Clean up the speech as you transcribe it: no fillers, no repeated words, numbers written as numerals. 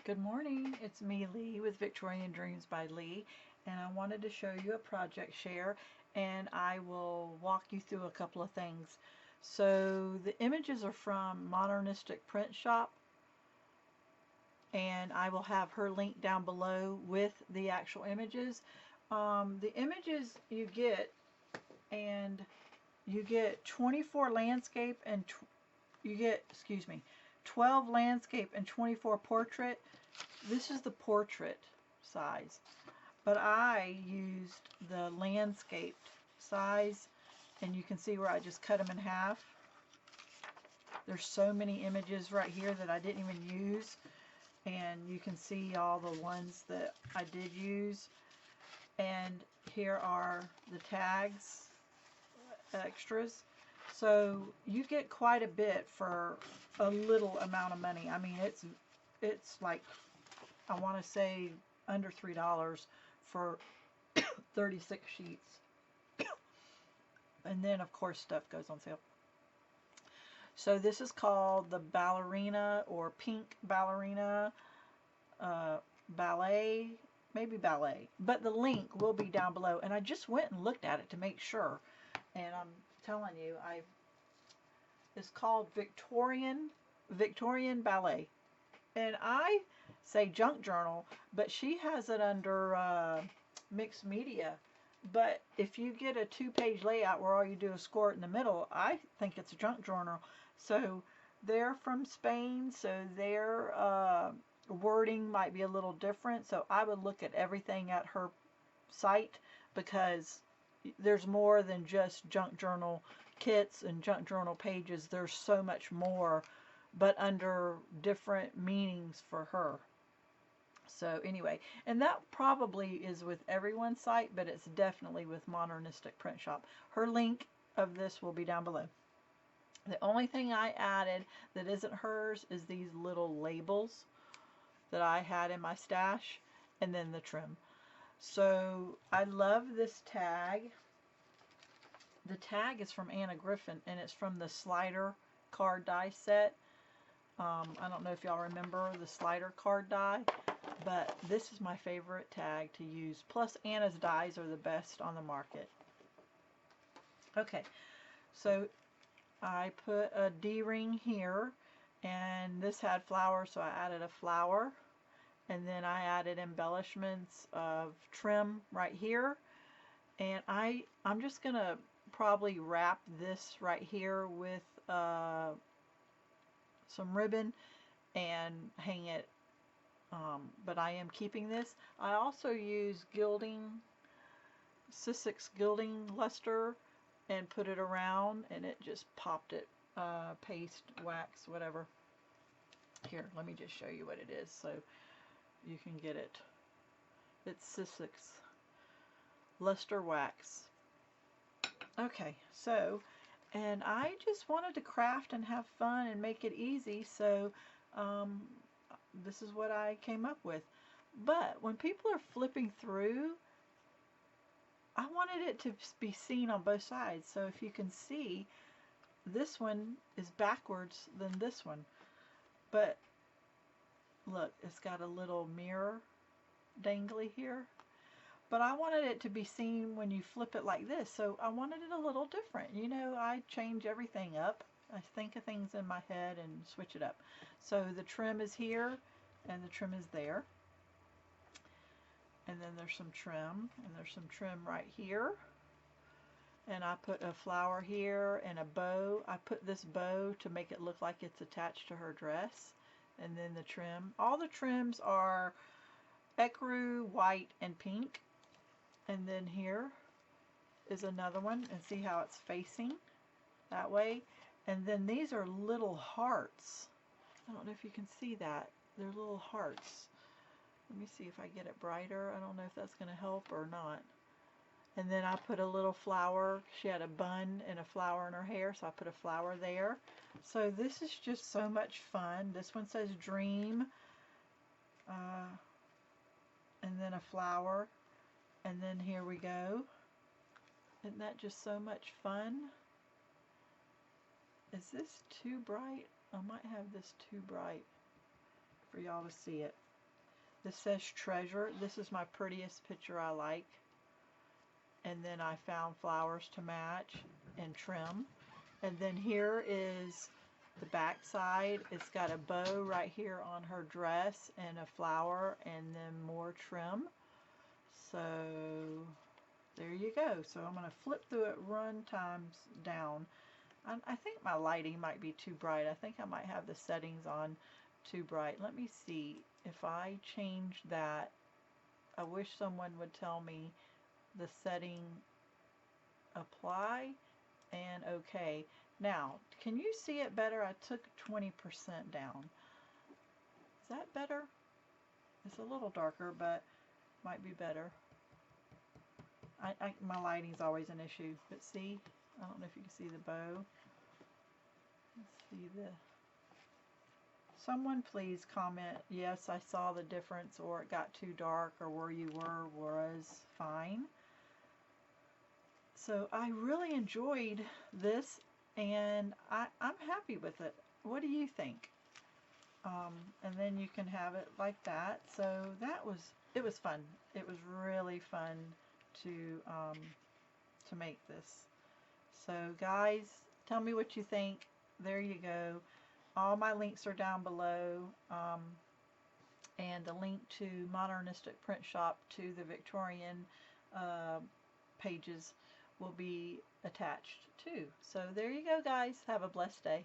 Good morning, it's me, Leigh, with Victorian Dreams by Leigh, and I wanted to show you a project share, and I will walk you through a couple of things. So the images are from Modernistic Print Shop, and I will have her link down below with the actual images. The images you get, and you get 24 landscape and you get, 12 landscape and 24 portrait. This is the portrait size, but I used the landscaped size, and you can see where I just cut them in half. There's so many images right here that I didn't even use, and you can see all the ones that I did use. And here are the tags, extras. So you get quite a bit for a little amount of money. I mean, it's like, I want to say under $3 for 36 sheets. And then of course stuff goes on sale. So this is called the Ballerina or Pink Ballerina Ballet, maybe Ballet, but the link will be down below. And I just went and looked at it to make sure, and I'm telling you, it's called Victorian Ballet, and I say junk journal, but she has it under mixed media. But if you get a 2-page layout where all you do is score it in the middle, I think it's a junk journal. So they're from Spain, so their wording might be a little different. So I would look at everything at her site, because there's more than just junk journal kits and junk journal pages. There's so much more, but under different meanings for her. So anyway, and that probably is with everyone's site, but it's definitely with Modernistic Print Shop. Her link of this will be down below. The only thing I added that isn't hers is these little labels that I had in my stash, and then the trim. So I love this tag. The tag is from Anna Griffin, and it's from the slider card die set. I don't know if y'all remember the slider card die, but this is my favorite tag to use. Plus Anna's dies are the best on the market. Okay, so I put a D-ring here, and this had flowers, so I added a flower, and then I added embellishments of trim right here. And I'm just gonna probably wrap this right here with some ribbon and hang it, but I am keeping this. I also use gilding, Sussex gilding luster, and put it around, and it just popped it, paste, wax, whatever. Here, let me just show you what it is so you can get it. It's Sussex luster wax. Okay, so, and I just wanted to craft and have fun and make it easy, so this is what I came up with. But when people are flipping through, I wanted it to be seen on both sides. So if you can see, this one is backwards than this one. But look, it's got a little mirror dangly here. But I wanted it to be seen when you flip it like this, so I wanted it a little different. You know, I change everything up. I think of things in my head and switch it up. So the trim is here, and the trim is there. And then there's some trim, and there's some trim right here. And I put a flower here and a bow. I put this bow to make it look like it's attached to her dress. And then the trim. All the trims are ecru, white, and pink. And then here is another one, and see how it's facing that way. And then these are little hearts. I don't know if you can see that. They're little hearts. Let me see if I get it brighter. I don't know if that's going to help or not. And then I put a little flower. She had a bun and a flower in her hair, so I put a flower there. So this is just so much fun. This one says dream, and then a flower. And then here we go. Isn't that just so much fun? Is this too bright? I might have this too bright for y'all to see it. This says treasure. This is my prettiest picture I like. And then I found flowers to match and trim. And then here is the back side. It's got a bow right here on her dress and a flower and then more trim. So there you go. So I'm going to flip through it, run times down. I think my lighting might be too bright. I think I might have the settings on too bright. Let me see if I change that. I wish someone would tell me the setting apply and okay. Now, can you see it better? I took 20% down. Is that better? It's a little darker, but might be better. My lighting's always an issue, but see, I don't know if you can see the bow. Let's see the. Someone please comment, yes, I saw the difference, or it got too dark, or where you were was fine. So I really enjoyed this, and I'm happy with it. What do you think? And then you can have it like that. So it was fun. It was really fun to make this. So guys, tell me what you think. There you go. All my links are down below, and the link to Modernistic Print Shop to the Victorian pages will be attached too. So there you go, guys. Have a blessed day.